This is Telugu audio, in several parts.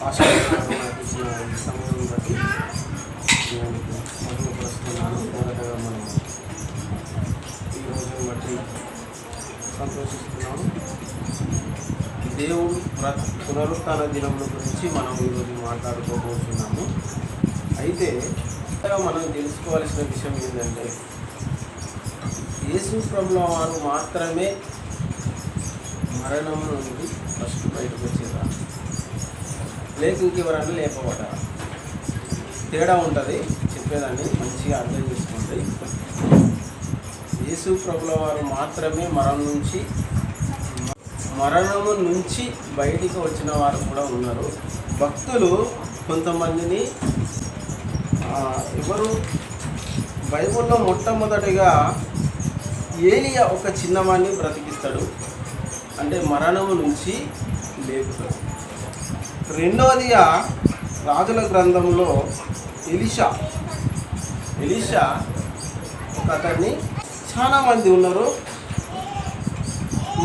ఆశీర్వాదం నాకు ఇచ్చిన ఈ సమయం బట్టి నేను మహిమపరుస్తున్నాను. మొదటగా మనం ఈ రోజును బట్టి సంతోషిస్తున్నాము. దేవుడు పునరుత్థాన దినముల గురించి మనం ఈరోజు మాట్లాడుకోబోతున్నాము. అయితే మనం తెలుసుకోవాల్సిన విషయం ఏంటంటే, యేసు ప్రభువుల వారు మాత్రమే మరణం నుండి ఫస్ట్ బయటకు వచ్చేదా, లేక ఇంకెవరన్నా లేపబడ్డారా? తేడా ఉంటుంది. చెప్పేదాన్ని మంచిగా అర్థం చేసుకోండి. యేసు ప్రభువుల వారు మాత్రమే మరణము నుంచి బయటికి వచ్చిన వారు కూడా ఉన్నారు. భక్తులు కొంతమందిని ఎవరు బైబిల్లో మొట్టమొదటిగా ఏలియా ఒక చిన్నవాడిని బ్రతికిస్తాడు, అంటే మరణము నుంచి లేపుతాడు. రెండవదిగా రాజుల గ్రంథంలో ఎలీషా ఒక అతన్ని చాలామంది ఉన్నారు.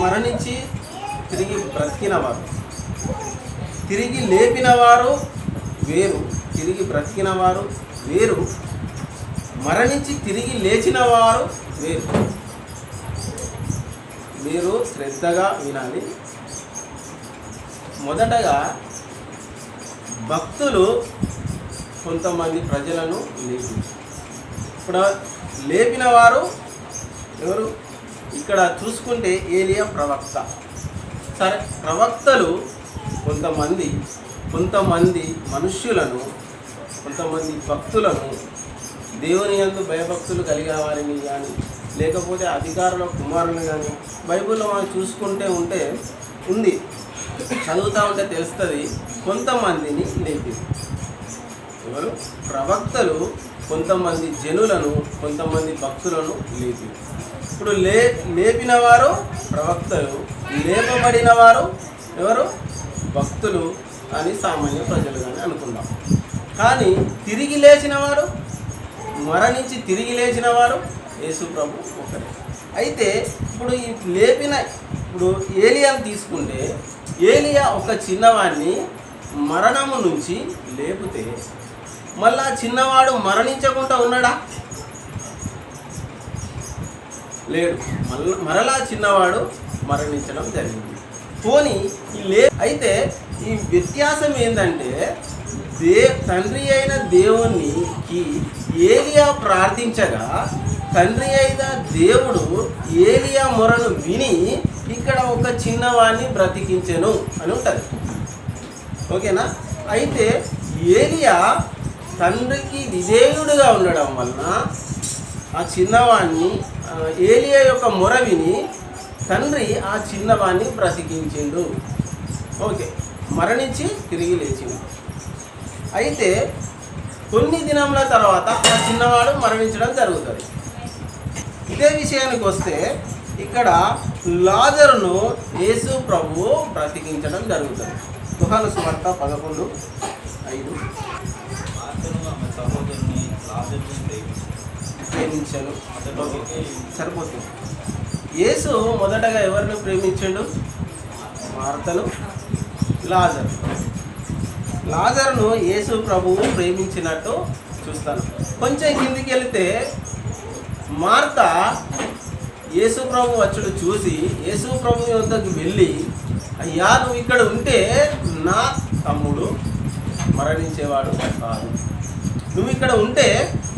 మరణించి తిరిగి బ్రతికినవారు, తిరిగి లేపినవారు వేరు, తిరిగి బ్రతికినవారు వేరు, మరణించి తిరిగి లేచిన వారు వేరు. మీరు శ్రద్ధగా వినాలి. మొదటగా భక్తులు కొంతమంది ప్రజలను లేపించారు. ఇప్పుడు లేపిన వారు ఎవరు? ఇక్కడ చూసుకుంటే ఏలియా ప్రవక్త. సరే, ప్రవక్తలు కొంతమంది మనుష్యులను, కొంతమంది భక్తులను, దేవుని యందు భయభక్తులు కలిగిన వారిని కానీ, లేకపోతే అధికారుల కుమారులు కానీ బైబిల్లో మనం చూసుకుంటే ఉంది, చదువుతూ ఉంటే తెలుస్తుంది. కొంతమందిని లేపింది ఎవరు? ప్రవక్తలు కొంతమంది జనులను, కొంతమంది భక్తులను లేపింది. ఇప్పుడు లేపిన వారు ప్రవక్తలు, లేపబడిన వారు ఎవరు? భక్తులు అని సామాన్య ప్రజలు కానీ అనుకుందాం. కానీ తిరిగి లేచిన వారు, మరణించి తిరిగి లేచిన వారు యేసు ప్రభు ఒకరే. అయితే ఇప్పుడు ఇప్పుడు ఏలియాను తీసుకుంటే, ఏలియా ఒక చిన్నవాడిని మరణము నుంచి లేపితే మళ్ళా చిన్నవాడు మరణించకుండా ఉన్నాడా? లేడు. మరలా చిన్నవాడు మరణించడం జరిగింది. పోనీ అయితే ఈ వ్యత్యాసం ఏంటంటే, తండ్రి అయిన దేవునికి ఏలియా ప్రార్థించగా తండ్రి అయిన దేవుడు ఏలియా మొరను విని ఇక్కడ ఒక చిన్నవాడిని బ్రతికించెను అని ఉంటుంది. ఓకేనా? అయితే ఏలియా తండ్రికి విధేయుడుగా ఉండడం వలన ఆ చిన్నవాడిని, ఏలియా యొక్క మొర విని తండ్రి ఆ చిన్నవాడిని బ్రతికించిండు. ఓకే, మరణించి తిరిగి లేచిండు. అయితే కొన్ని దినముల తర్వాత ఆ చిన్నవాడు మరణించడం జరుగుతుంది. ఇదే విషయానికి వస్తే ఇక్కడ లాజరును యేసు ప్రభువు బ్రతికించడం జరుగుతుంది. యోహాను సువార్త 11:5. ప్రేమించాను సరిపోతుంది. యేసు మొదటగా ఎవరిని ప్రేమించాడు? మార్తను, లాజరును యేసు ప్రభువు ప్రేమించినట్టు చూస్తాను. కొంచెం కిందికి వెళితే మార్త యేసు ప్రభు వచ్చుడు చూసి యేసు ప్రభు వద్దకు వెళ్ళి, అయ్యా నువ్వు ఇక్కడ ఉంటే నా తమ్ముడు మరణించేవాడు కాదు, నువ్వు ఇక్కడ ఉంటే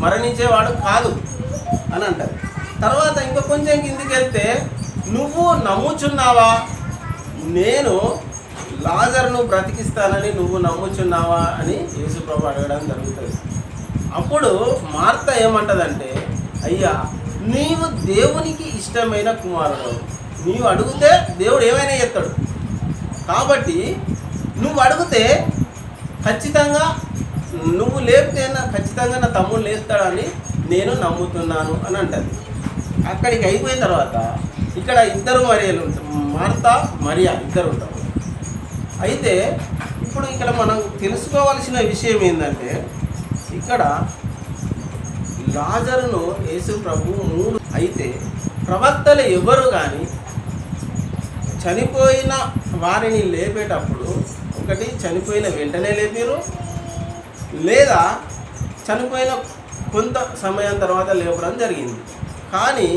మరణించేవాడు కాదు అని అంటారు. తర్వాత ఇంకా కొంచెం కిందికి వెళ్తే, నువ్వు నమ్ముచున్నావా, నేను లాజరును బ్రతికిస్తానని నువ్వు నమ్ముచున్నావా అని యేసు ప్రభు అడగడం జరుగుతుంది. అప్పుడు మార్త ఏమంటదంటే, అయ్యా నీవు దేవునికి ఇష్టమైన కుమారుడు, నీవు అడిగితే దేవుడు ఏమైనా చేస్తాడు, కాబట్టి నువ్వు అడిగితే ఖచ్చితంగా నువ్వు లేపితే ఖచ్చితంగా నా తమ్ముడు లేస్తాడని నేను నమ్ముతున్నాను అని అంటది. అక్కడికి అయిపోయిన తర్వాత ఇక్కడ ఇద్దరు మరియలు ఉంటారు, మార్త మరియా ఇద్దరు ఉంటారు. అయితే ఇప్పుడు ఇక్కడ మనం తెలుసుకోవాల్సిన విషయం ఏంటంటే, ఇక్కడ లాజరును యేసు ప్రభు 3 అయితే ప్రవక్తలు ఎవరు కానీ చనిపోయిన వారిని లేపేటప్పుడు ఒకటి చనిపోయిన వెంటనే లేపారు, లేదా చనిపోయిన కొంత సమయం తర్వాత లేపడం జరిగింది. కానీ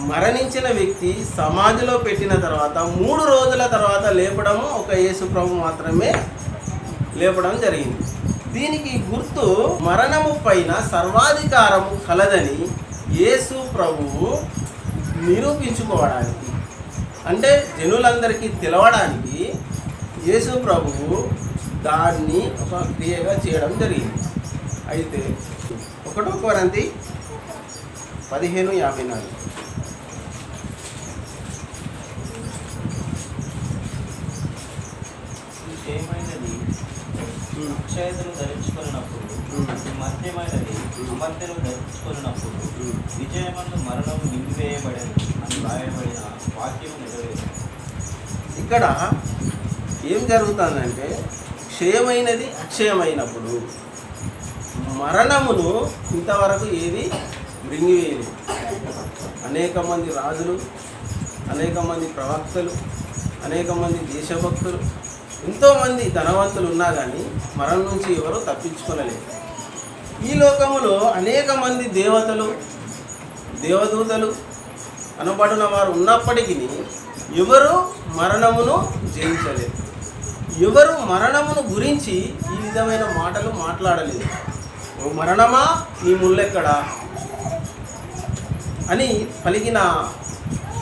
మరణించిన వ్యక్తి సమాధిలో పెట్టిన తర్వాత 3 రోజుల తర్వాత లేపడము ఒక యేసు ప్రభు మాత్రమే లేపడం జరిగింది. దీనికి గుర్తు మరణము పైన సర్వాధికారము కలదని యేసు ప్రభువు నిరూపించుకోవడానికి, అంటే జనులందరికీ తెలవడానికి యేసు ప్రభువు దాన్ని ఒక క్రియగా చేయడం జరిగింది. అయితే 1 కొరింథీ 15:54 విషయమైనది అక్షయతను ధరించుకున్నప్పుడు, మధ్యమైనది అమర్త్యను ధరించుకున్నప్పుడు విజయమందు మరణము నింపివేయబడేది అని రాయబడిన వాక్యం నెరవేరు. ఇక్కడ ఏం జరుగుతుందంటే, క్షయమైనది అక్షయమైనప్పుడు మరణమును ఇంతవరకు ఏది మృంగివేయలేదు. అనేక మంది రాజులు, అనేక మంది ప్రవక్తలు, అనేక మంది దేశభక్తులు, ఎంతోమంది ధనవంతులు ఉన్నా కానీ మరణం నుంచి ఎవరు తప్పించుకోలేదు. ఈ లోకములో అనేక మంది దేవతలు, దేవదూతలు అనబడిన వారు ఉన్నప్పటికీ ఎవరు మరణమును జయించలేదు. ఎవరు మరణమును గురించి ఈ విధమైన మాటలు మాట్లాడలేదు. ఓ మరణమా నీ ముల్లెక్కడా అని పలికిన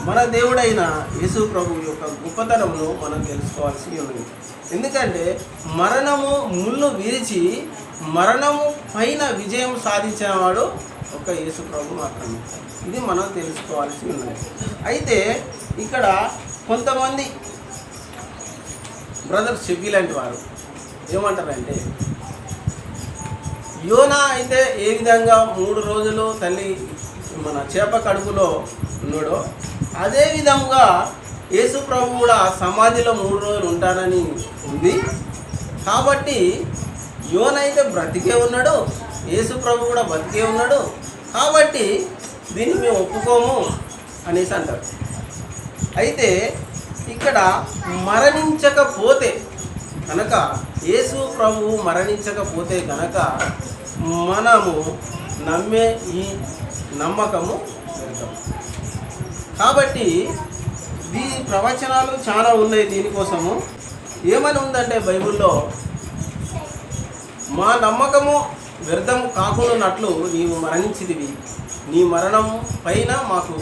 మన దేవుడైన యేసు ప్రభు యొక్క గొప్పతనమును మనం తెలుసుకోవాల్సి ఉన్నది. ఎందుకంటే మరణము ముళ్ళు విరిచి మరణము పైన విజయం సాధించిన వాడు ఒక యేసు ప్రభు మాత్రమే. ఇది మనం తెలుసుకోవాల్సి ఉన్నది. అయితే ఇక్కడ కొంతమంది బ్రదర్స్ షెఫీ లాంటి వారు ఏమంటారంటే, యోనా అయితే ఏ విధంగా 3 రోజులు తల్లి మన చేప కడుపులో ఉన్నాడో అదే విధంగా యేసు ప్రభు కూడా సమాధిలో 3 రోజులు ఉంటానని ఉంది. కాబట్టి యోనా అయితే బ్రతికే ఉన్నాడు, యేసు ప్రభు కూడా బతికే ఉన్నాడు, కాబట్టి దీన్ని మేము ఒప్పుకోము అనేసి అంటారు. అయితే ఇక్కడ మరణించకపోతే కనుక, యేసు ప్రభువు మరణించకపోతే కనుక మనము నమ్మే ఈ నమ్మకము వ్యర్థం. కాబట్టి ప్రవచనాలు చాలా ఉన్నాయి దీనికోసము. ఏమని ఉందంటే బైబిల్లో, మా నమ్మకము వ్యర్థం కాకున్నట్లు నీవు మరణించిదివి, నీ మరణం పైన మాకు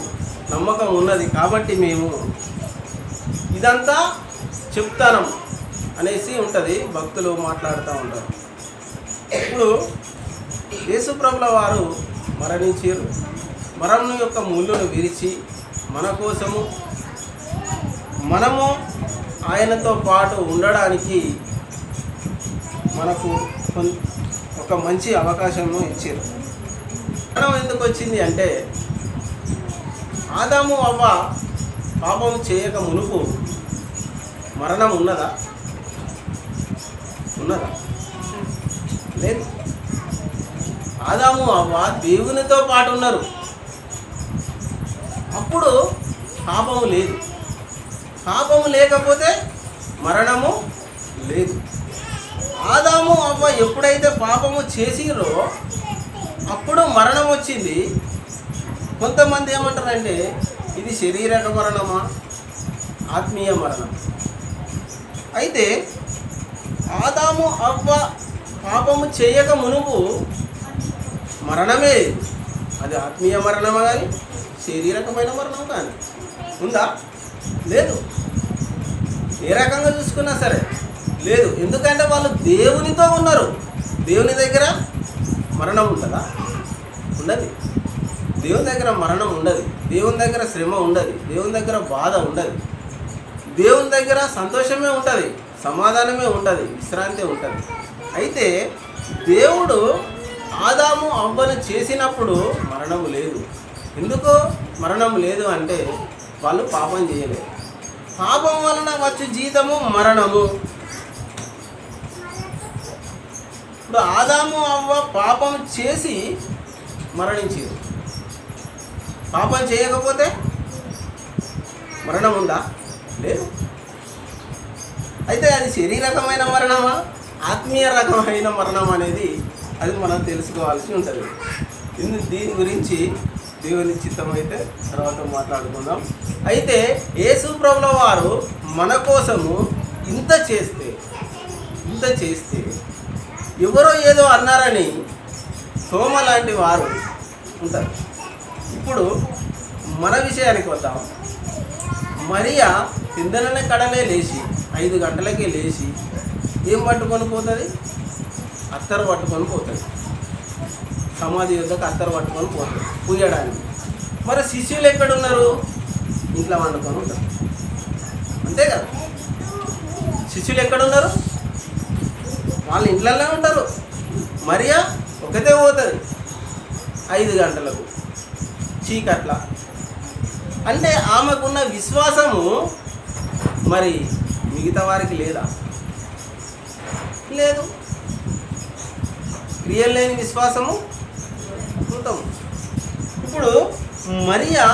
నమ్మకం ఉన్నది, కాబట్టి మేము ఇదంతా చెప్తానం అనేసి ఉంటుంది. భక్తులు మాట్లాడుతూ ఉంటారు. ఇప్పుడు యేసుప్రభుల వారు మరణించారు. మరణం యొక్క ముళ్ళును విరిచి మన కోసము, మనము ఆయనతో పాటు ఉండడానికి మనకు ఒక మంచి అవకాశము ఇచ్చారు. మరణం ఎందుకు వచ్చింది అంటే, ఆదాము అవ్వ పాపం చేయక మునుపు మరణం ఉన్నదా? లేదు. ఆదాము అవ్వ దేవునితో పాటు ఉన్నారు, అప్పుడు పాపము లేదు. పాపము లేకపోతే మరణము లేదు. ఆదాము అవ్వ ఎప్పుడైతే పాపము చేసిరో అప్పుడు మరణం వచ్చింది. కొంతమంది ఏమంటారంటే, ఇది శారీరక మరణమా, ఆత్మీయ మరణం. అయితే ఆదాము అవ్వ పాపము చేయక మునుపు మరణమే, అది ఆత్మీయ మరణమా కానీ శారీరకమైన మరణం కానీ ఉందా? లేదు. ఏ రకంగా చూసుకున్నా సరే లేదు. ఎందుకంటే వాళ్ళు దేవునితో ఉన్నారు. దేవుని దగ్గర మరణం ఉంటుందా? ఉండదు. దేవుని దగ్గర మరణం ఉండదు. దేవుని దగ్గర శ్రమ ఉండదు. దేవుని దగ్గర బాధ ఉండదు. దేవుని దగ్గర సంతోషమే ఉంటుంది, సమాధానమే ఉంటుంది, విశ్రాంతి ఉంటుంది. అయితే దేవుడు ఆదాము అవ్వను చేసినప్పుడు మరణము లేదు. ఎందుకు మరణం లేదు అంటే, వాళ్ళు పాపం చేయలేదు. పాపం వలన వచ్చే జీతము మరణము. ఇప్పుడు ఆదాము అవ్వ పాపం చేసి మరణించారు. పాపం చేయకపోతే మరణం ఉందా? లేదు. అయితే అది శరీరకమైన మరణమా, ఆత్మీయ రకమైన మరణం అనేది అది మనం తెలుసుకోవాల్సి ఉంటుంది. దీని గురించి దేవుని చిత్తం అయితే తర్వాత మాట్లాడుకుందాం. అయితే యేసు ప్రభుల వారు మన కోసము ఇంత చేస్తే ఎవరో ఏదో అన్నారని సోమ లాంటి వారు ఉంటారు. ఇప్పుడు మన విషయానికి వద్దాం. మరియా కిందనే కడలే లేచి 5 గంటలకే లేచి ఏం పట్టుకొని పోతుంది? అత్తరు పట్టుకొని పోతుంది. సమాధి యుద్ధకు అత్తరు పట్టుకొని పోతుంది పూయడానికి. మరి శిష్యులు ఎక్కడున్నారు? ఇంట్లో వండుకొని ఉంటారు. అంతే కదా, శిష్యులు ఎక్కడున్నారు? వాళ్ళు ఇంట్లోనే ఉంటారు. మరియా ఒకతే పోతుంది 5 గంటలకు చీకట్ల. అంటే ఆమెకున్న విశ్వాసము మరి మిగతా వారికి లేదా? లేదు. క్రియలు లేని విశ్వాసము కృతం. ఇప్పుడు మరియా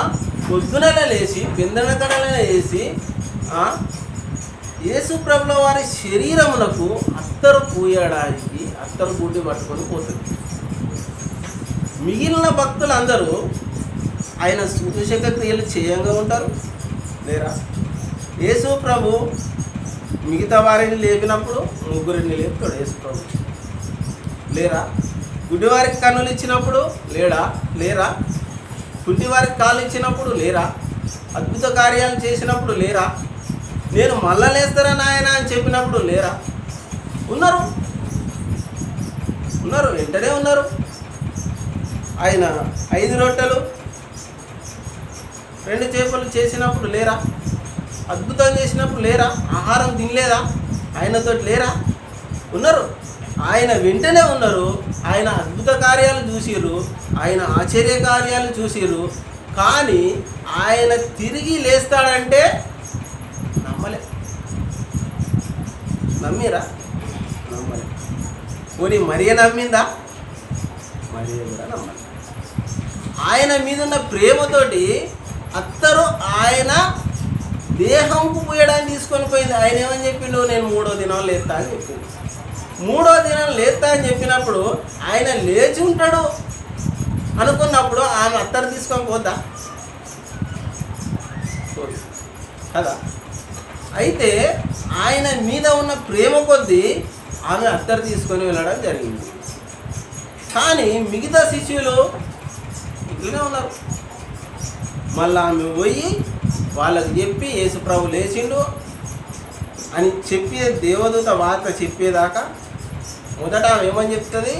పొద్దునల లేచి బిందెన కడల వేసి యేసు ప్రభుల వారి శరీరమునకు అత్తరు పూయడానికి అత్తరు గుడ్డి పట్టుకొని పోతుంది. మిగిలిన భక్తులందరూ ఆయన సూచక క్రియలు చేయంగా ఉంటారు లేరా? యేసు ప్రభు మిగతా వారిని లేపినప్పుడు 3 లేపుతాడు యేసు ప్రభు లేరా? గుడ్డివారికి కన్నులు ఇచ్చినప్పుడు లేరా? కుంటివారికి కాళ్ళు ఇచ్చినప్పుడు లేరా? అద్భుత కార్యాలు చేసినప్పుడు లేరా? నేను మళ్ళా లేస్తారా నాయన అని చెప్పినప్పుడు లేరా? ఉన్నారు, వెంటనే ఉన్నారు. ఆయన 5 రొట్టెలు 2 చేపలు చేసినప్పుడు లేరా? అద్భుతం చేసినప్పుడు లేరా? ఆహారం తినలేదా? ఆయనతో లేరా? ఉన్నారు. ఆయన వెంటనే ఉన్నారు. ఆయన అద్భుత కార్యాలు చూసిర్రు, ఆయన ఆశ్చర్య కార్యాలు చూసిర్రు. కానీ ఆయన తిరిగి లేస్తాడంటే నమ్మిరా? నమ్మలే. పోనీ మరియ నమ్మిందా? మరియ కూడా నమ్మలే. ఆయన మీదున్న ప్రేమతోటి అత్తరు ఆయన దేహంకు పోయడానికి తీసుకొని పోయింది. ఆయన ఏమని చెప్పిండు? నేను 3వ దినం లేస్తా అని చెప్పిండు. 3వ దినం లేస్తా అని చెప్పినప్పుడు ఆయన లేచి ఉంటాడు అనుకున్నప్పుడు ఆమె అత్తరు తీసుకొని పోద్దా? కదా. అయితే ఆయన మీద ఉన్న ప్రేమ కొద్దీ ఆమె అత్తరు తీసుకొని వెళ్ళడం జరిగింది. కానీ మిగతా శిష్యులు ఇట్లనే ఉన్నారు. మళ్ళీ ఆమె పోయి వాళ్ళకి చెప్పి యేసు ప్రభు లేచిండు అని చెప్పే దేవదూత వార్త చెప్పేదాకా మొదట ఆమె ఏమని చెప్తుంది?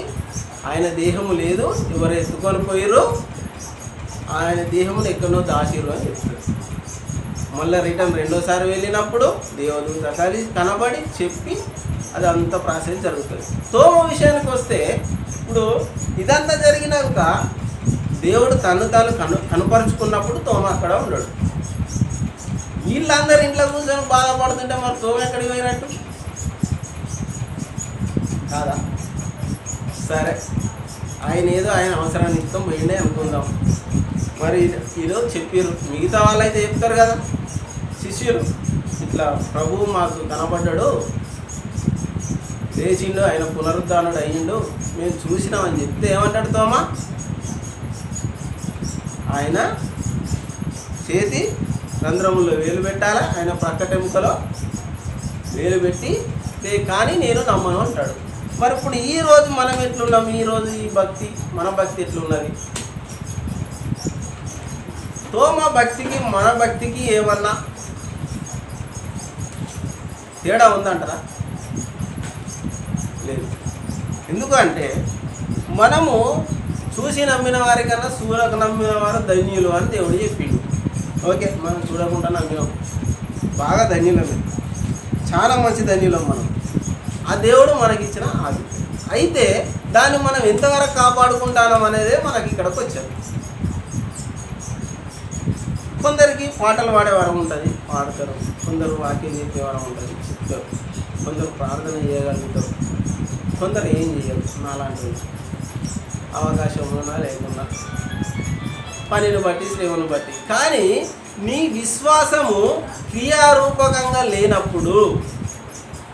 ఆయన దేహము లేదు, ఎవరు ఎత్తుకొని పోయిర్రు, ఆయన దేహమును ఎక్కడో దాచిర్రు అని చెప్తుంది. మళ్ళీ రిటర్న్ 2వసారి వెళ్ళినప్పుడు దేవదూత కనబడి చెప్పి అది అంత ప్రాసెస్ జరుగుతుంది. తోమ విషయానికి వస్తే ఇప్పుడు ఇదంతా జరిగినాక దేవుడు తాను కనుపరుచుకున్నప్పుడు తోమ అక్కడ ఉండడు. వీళ్ళందరూ ఇంట్లో కూర్చొని బాధపడుతుంటే మరి తోమ ఎక్కడికి పోయినట్టు కాదా? సరే, ఆయన ఏదో ఆయన అవసరాన్ని ఇస్తాం పోయిండే అనుకుందాం. మరి ఈరోజు చెప్పారు, మిగతా వాళ్ళైతే చెప్తారు కదా శిష్యులు, ఇట్లా ప్రభువు మాకు కనపడ్డాడు, లేచిండు, ఆయన పునరుద్ధానుడు అయ్యిండు, మేము చూసినామని చెప్తే ఏమంటాడు తోమా? ఆయన చేతి రంధ్రములో వేలు పెట్టాలా, ఆయన ప్రక్కటెముకలో వేలు పెట్టి కానీ నేను నమ్మను అంటాడు. మరి ఇప్పుడు ఈరోజు మనం ఎట్లున్నాం? ఈరోజు ఈ భక్తి, మన భక్తి ఎట్లున్నది? తోమా భక్తికి మన భక్తికి ఏమన్నా తేడా ఉందంటారా? లేదు. ఎందుకంటే మనము చూసి నమ్మిన వారికన్నా చూడక నమ్మిన వారు ధన్యులు అని దేవుడు చెప్పిండు. ఓకే, మనం చూడకుండా నమ్మినాం, బాగా ధన్యులమే, చాలా మంచి ధన్యులం మనం. ఆ దేవుడు మనకిచ్చిన ఆది. అయితే దాన్ని మనం ఎంతవరకు కాపాడుకుంటాం అనేదే మనకి ఇక్కడికి వచ్చాం. కొందరికి పాటలు పాడే వరం ఉంటుంది, పాడతారు. కొందరు వాక్యం చెప్పే వరం ఉంటుంది, చెప్తారు. కొందరు ప్రార్థన చేయగలుగుతారు, కొందరు ఏం చేయరు. నాలాంటి అవకాశం ఉన్నా లేకున్నా, పనిని బట్టి శ్రమను బట్టి. కానీ నీ విశ్వాసము క్రియారూపకంగా లేనప్పుడు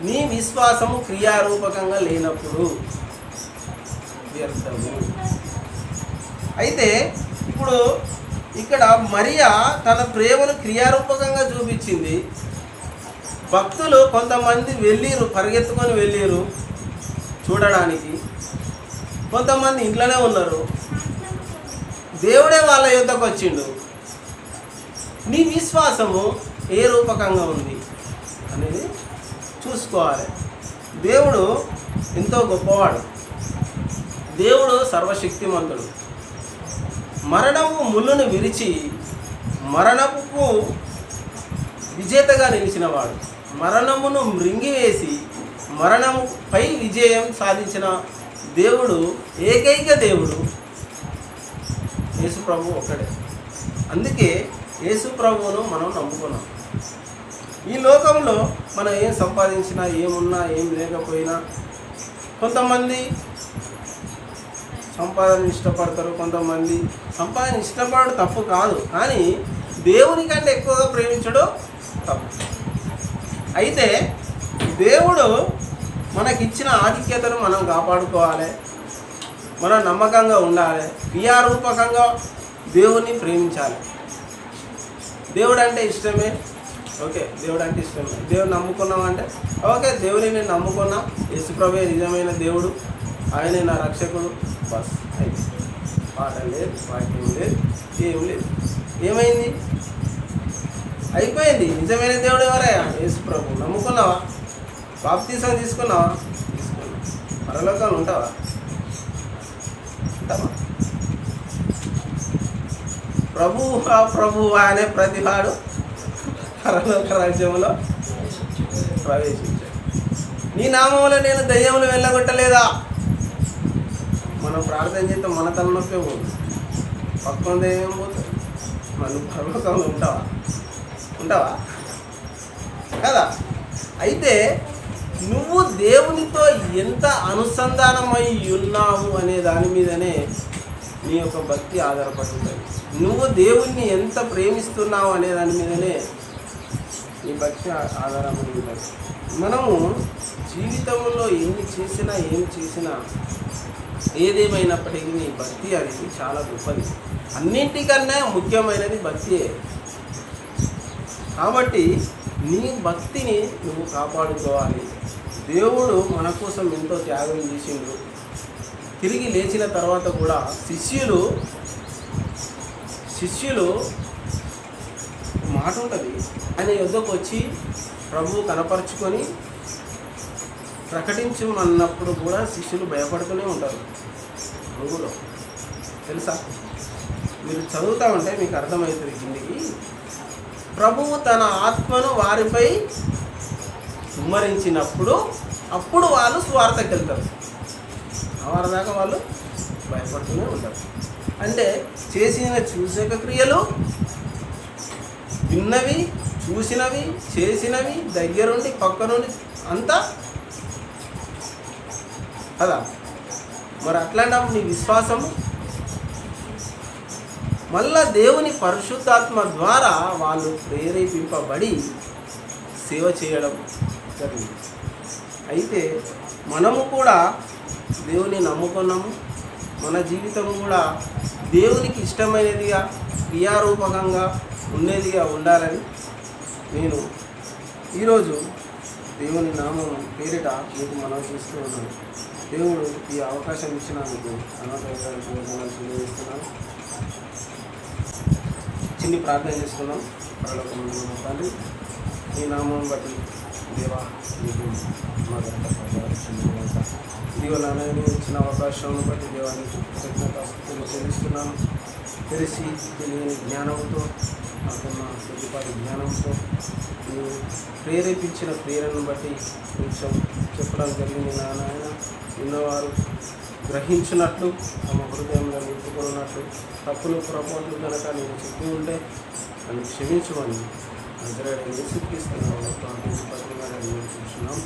నీ విశ్వాసము క్రియారూపకంగా లేనప్పుడు వ్యర్థము. అయితే ఇప్పుడు ఇక్కడ మరియా తన ప్రేమను క్రియారూపకంగా చూపించింది. భక్తులు కొంతమంది వెళ్ళిరు, పరిగెత్తుకొని వెళ్ళిరు చూడడానికి. కొంతమంది ఇంట్లోనే ఉన్నారు. దేవుడే వాళ్ళ యుద్ధకు వచ్చిండు. నీ విశ్వాసము ఏ రూపకంగా ఉంది అనేది చూసుకోవాలి. దేవుడు ఎంతో గొప్పవాడు. దేవుడు సర్వశక్తిమంతుడు. మరణము ముళ్ళును విరిచి మరణముకు విజేతగా నిలిచినవాడు. మరణమును మృంగివేసి మరణముపై విజయం సాధించిన దేవుడు, ఏకైక దేవుడు యేసు ప్రభు ఒక్కడే. అందుకే యేసు ప్రభువును మనం నమ్ముకున్నాం. ఈ లోకంలో మనం ఏం సంపాదించినా, ఏమున్నా, ఏం లేకపోయినా, కొంతమంది సంపాదన ఇష్టపడతారు, కొంతమంది సంపాదన ఇష్టపడడం తప్పు కాదు, కానీ దేవుని కంటే ఎక్కువగా ప్రేమించడం తప్పు. అయితే దేవుడు మనకిచ్చిన ఆధిక్యతను మనం కాపాడుకోవాలి. మనం నమ్మకంగా ఉండాలి. క్రియారూపకంగా దేవుణ్ణి ప్రేమించాలి. దేవుడు అంటే ఇష్టమే, ఓకే, దేవుడు అంటే ఇష్టమే. దేవుడు నమ్ముకున్నాం అంటే ఓకే, దేవుని నేను నమ్ముకున్నా, యేసుప్రభువే నిజమైన దేవుడు, ఆయనే నా రక్షకుడు, బస్ అయితే పాట లేదు, వాక్యం లేదు, ఏం లేదు. ఏమైంది? అయిపోయింది. నిజమైన దేవుడు ఎవరయ్యా? యేసుప్రభు. నమ్ముకున్నావా? బాప్తీసం తీసుకున్నావా? తీసుకున్నావా? పరలోకంలో ఉంటావా? ఉంటావా? ప్రభువా అనే ప్రతివాడు పరలోక రాజ్యంలో ప్రవేశించాడు. నీ నామంలో నేను దయ్యములు వెళ్ళగొట్టలేదా? మనం ప్రార్థన చేస్తే మన తలనొప్పే పోతుంది, పక్కన దయ్యం పోతుంది. మనం పరలోకంలో ఉంటావా కదా? అయితే నువ్వు దేవునితో ఎంత అనుసంధానమై ఉన్నావు అనే దాని మీదనే నీ యొక్క భక్తి ఆధారపడి ఉంటుంది. నువ్వు దేవుణ్ణి ఎంత ప్రేమిస్తున్నావు అనే దాని మీదనే నీ భక్తి ఆధారపడి ఉంటుంది. మనము జీవితంలో ఎన్ని చేసినా, ఏం చేసినా, ఏదేమైనప్పటికీ నీ భక్తి అనేది చాలా గొప్పది. అన్నింటికన్నా ముఖ్యమైనది భక్తియే. కాబట్టి నీ భక్తిని నువ్వు కాపాడుకోవాలి. దేవుడు మన కోసం ఎంతో త్యాగం చేసిండు. తిరిగి లేచిన తర్వాత కూడా శిష్యులు మాట ఉంటుంది, ఆయన యుద్ధకు వచ్చి ప్రభువు కనపరుచుకొని ప్రకటించమన్నప్పుడు కూడా శిష్యులు భయపడుతూనే ఉంటారు. ప్రభువులో తెలుసా? మీరు చదువుతూ ఉంటే మీకు అర్థమవుతుంది. కిందికి ప్రభువు తన ఆత్మను వారిపై కుమ్మరించినప్పుడు అప్పుడు వాళ్ళు స్వార్థకి వెళ్తారు. వారి దాకా వాళ్ళు భయపడుతూనే ఉంటారు. అంటే చేసిన చూసేక క్రియలు, విన్నవి, చూసినవి, చేసినవి, దగ్గరుండి పక్కనుండి అంతా కదా. మరి అట్లాంటప్పుడు నీ విశ్వాసము మళ్ళా దేవుని పరిశుద్ధాత్మ ద్వారా వాళ్ళు ప్రేరేపింపబడి సేవ చేయడం జరిగింది. అయితే మనము కూడా దేవుని నమ్ముకున్నాము. మన జీవితం కూడా దేవునికి ఇష్టమైనదిగా, క్రియారూపకంగా ఉండేదిగా ఉండాలని నేను ఈరోజు దేవుని నామం పేరిట మీకు మనం చేస్తూ ఉన్నాను. దేవుడు ఈ అవకాశం ఇచ్చినందుకు అనాథ తెలియజేస్తున్నాను. చిన్ని ప్రార్థన చేసుకున్నాం. పరలోకమందున్న తండ్రి, ఈ నామం బట్టి దేవా మీకు ఇదిగో నాన్నని ఇచ్చిన అవకాశం బట్టి దేవానికి కృతజ్ఞతాస్తుతులు చెల్లిస్తున్నాను. తెలిసి తెలియని జ్ఞానంతో, నాకున్న కొద్దిపాటి జ్ఞానంతో మీరు ప్రేరేపించిన ప్రేరణను బట్టి కొంచెం చెప్పడం జరిగింది. నాయన విన్నవారు గ్రహించినట్లు, తమ హృదయంలో నింపుకున్నట్లు, తప్పులు పొరపాట్లు కనుక నేను చెప్పి ఉంటే నన్ను క్షమించమని యేసుక్రీస్తు నామములో ప్రార్థించి పత్రికగా చూస్తున్నాం.